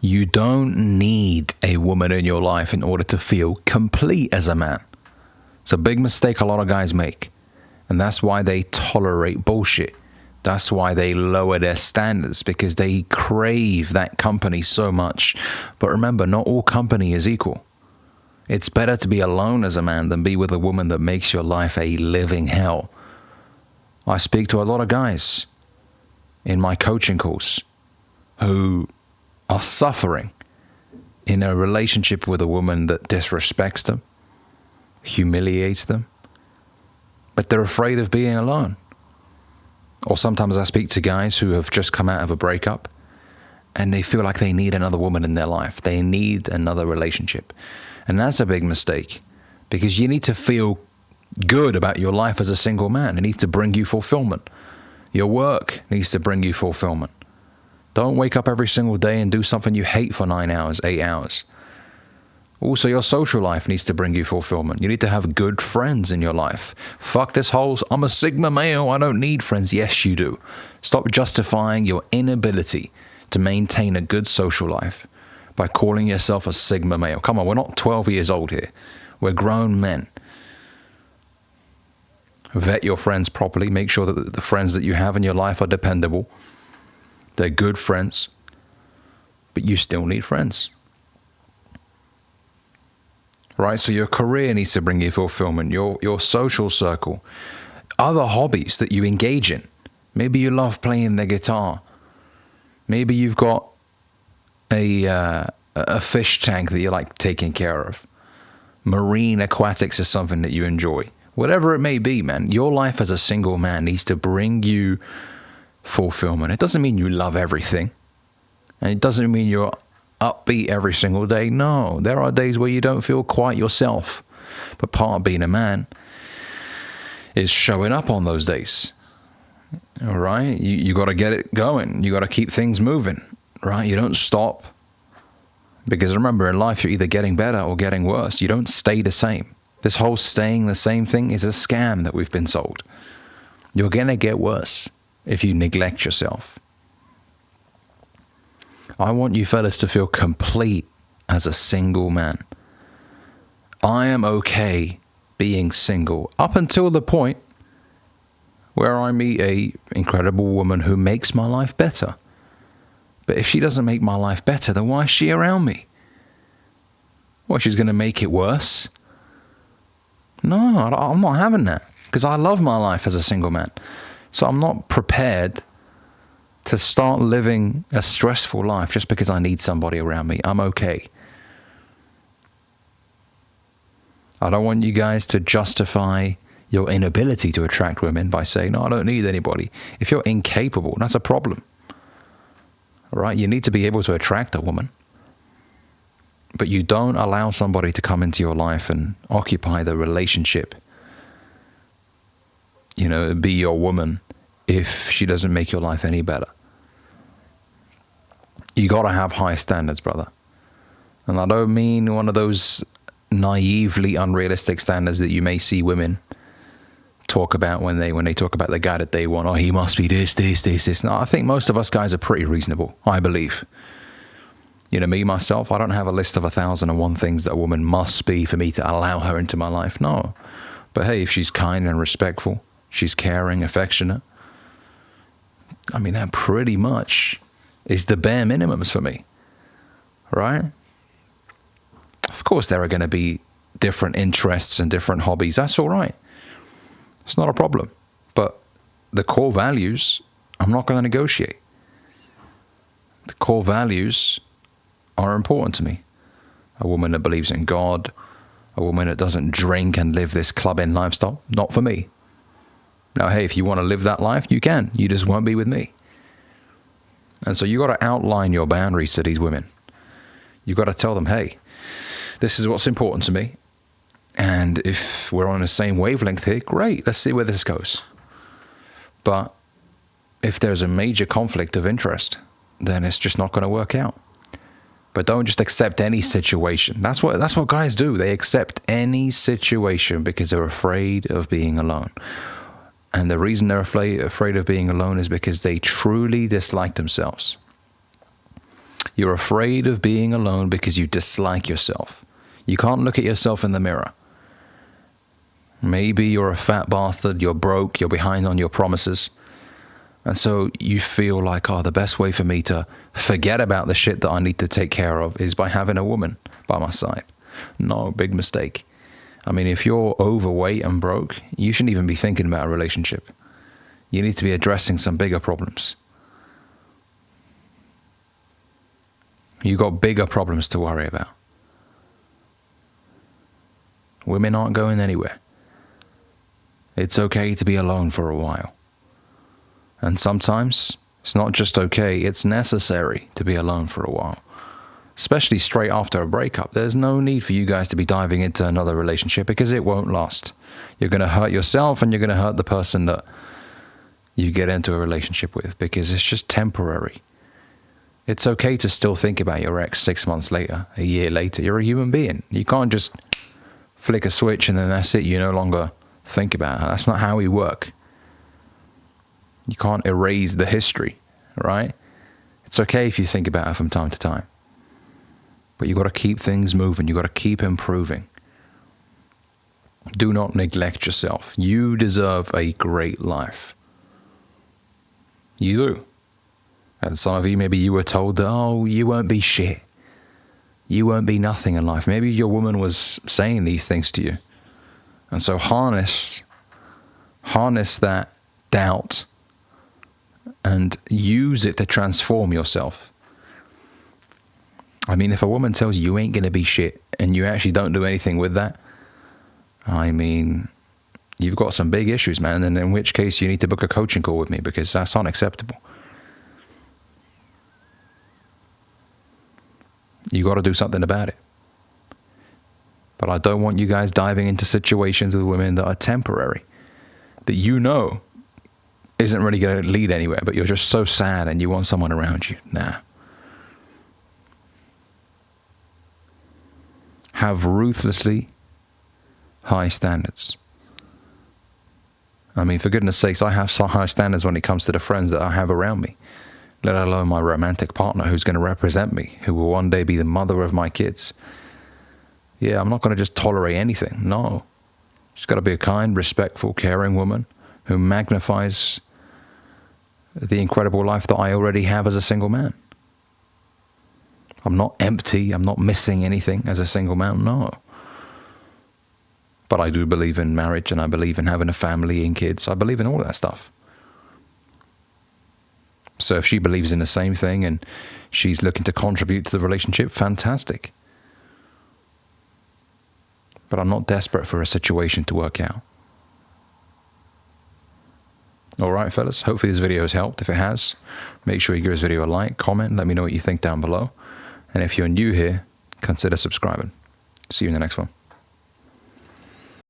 You don't need a woman in your life in order to feel complete as a man. It's a big mistake a lot of guys make. And that's why they tolerate bullshit. That's why they lower their standards, because they crave that company so much. But remember, not all company is equal. It's better to be alone as a man than be with a woman that makes your life a living hell. I speak to a lot of guys in my coaching course who are suffering in a relationship with a woman that disrespects them, humiliates them, but they're afraid of being alone. Or sometimes I speak to guys who have just come out of a breakup and they feel like they need another woman in their life. They need another relationship. And that's a big mistake, because you need to feel good about your life as a single man. It needs to bring you fulfillment. Your work needs to bring you fulfillment. Don't wake up every single day and do something you hate for 9 hours, 8 hours. Also, your social life needs to bring you fulfillment. You need to have good friends in your life. Fuck this whole, I'm a Sigma male, I don't need friends. Yes, you do. Stop justifying your inability to maintain a good social life by calling yourself a Sigma male. Come on, we're not 12 years old here. We're grown men. Vet your friends properly. Make sure that the friends that you have in your life are dependable. They're good friends. But you still need friends. Right? So your career needs to bring you fulfillment. Your social circle. Other hobbies that you engage in. Maybe you love playing the guitar. Maybe you've got a fish tank that you like taking care of. Marine aquatics is something that you enjoy. Whatever it may be, man, your life as a single man needs to bring you fulfillment. It doesn't mean you love everything. And it doesn't mean you're upbeat every single day. No, there are days where you don't feel quite yourself. But part of being a man is showing up on those days. All right? You got to get it going. You got to keep things moving. Right? You don't stop. Because remember, in life, you're either getting better or getting worse. You don't stay the same. This whole staying the same thing is a scam that we've been sold. You're going to get worse if you neglect yourself. I want you fellas to feel complete as a single man. I am okay being single up until the point where I meet a incredible woman who makes my life better. But if she doesn't make my life better, then why is she around me? Well, she's going to make it worse? No, I'm not having that, because I love my life as a single man. So I'm not prepared to start living a stressful life just because I need somebody around me. I'm okay. I don't want you guys to justify your inability to attract women by saying, no, I don't need anybody. If you're incapable, that's a problem. Right? You need to be able to attract a woman. But you don't allow somebody to come into your life and occupy the relationship. You know, be your woman if she doesn't make your life any better. You got to have high standards, brother. And I don't mean one of those naively unrealistic standards that you may see women talk about when they talk about the guy that they want. Oh, he must be this. No, I think most of us guys are pretty reasonable, I believe. You know, me, myself, I don't have a list of 1,001 things that a woman must be for me to allow her into my life. No. But hey, if she's kind and respectful, she's caring, affectionate, I mean, that pretty much is the bare minimums for me. Right? Of course, there are going to be different interests and different hobbies. That's all right. It's not a problem. But the core values, I'm not going to negotiate. The core values are important to me. A woman that believes in God, a woman that doesn't drink and live this clubbing lifestyle, not for me. Now, hey, if you want to live that life, you can. You just won't be with me. And so you got to outline your boundaries to these women. You got to tell them, hey, this is what's important to me. And if we're on the same wavelength here, great, let's see where this goes. But if there's a major conflict of interest, then it's just not going to work out. But don't just accept any situation. That's what guys do. They accept any situation because they're afraid of being alone. And the reason they're afraid of being alone is because they truly dislike themselves. You're afraid of being alone because you dislike yourself. You can't look at yourself in the mirror. Maybe you're a fat bastard, you're broke, you're behind on your promises. And so you feel like, oh, the best way for me to forget about the shit that I need to take care of is by having a woman by my side. No, big mistake. I mean, if you're overweight and broke, you shouldn't even be thinking about a relationship. You need to be addressing some bigger problems. You got bigger problems to worry about. Women aren't going anywhere. It's okay to be alone for a while. And sometimes it's not just okay, it's necessary to be alone for a while. Especially straight after a breakup. There's no need for you guys to be diving into another relationship because it won't last. You're going to hurt yourself and you're going to hurt the person that you get into a relationship with because it's just temporary. It's okay to still think about your ex 6 months later, a year later. You're a human being. You can't just flick a switch and then that's it. You no longer think about it. That's not how we work. You can't erase the history, right? It's okay if you think about it from time to time. But you've got to keep things moving. You've got to keep improving. Do not neglect yourself. You deserve a great life. You do. And some of you, maybe you were told that, oh, you won't be shit. You won't be nothing in life. Maybe your woman was saying these things to you. And so harness that doubt and use it to transform yourself. I mean, if a woman tells you ain't going to be shit and you actually don't do anything with that, I mean, you've got some big issues, man. And in which case you need to book a coaching call with me because that's unacceptable. You got to do something about it. But I don't want you guys diving into situations with women that are temporary, that you know isn't really going to lead anywhere, but you're just so sad and you want someone around you. Nah. Have ruthlessly high standards. I mean, for goodness sakes, I have so high standards when it comes to the friends that I have around me, let alone my romantic partner who's going to represent me, who will one day be the mother of my kids. Yeah, I'm not going to just tolerate anything. No. She's got to be a kind, respectful, caring woman who magnifies the incredible life that I already have as a single man. I'm not empty. I'm not missing anything as a single man. No. But I do believe in marriage and I believe in having a family and kids. I believe in all of that stuff. So if she believes in the same thing and she's looking to contribute to the relationship, fantastic. But I'm not desperate for a situation to work out. All right, fellas. Hopefully this video has helped. If it has, make sure you give this video a like, comment, let me know what you think down below. And if you're new here, consider subscribing. See you in the next one.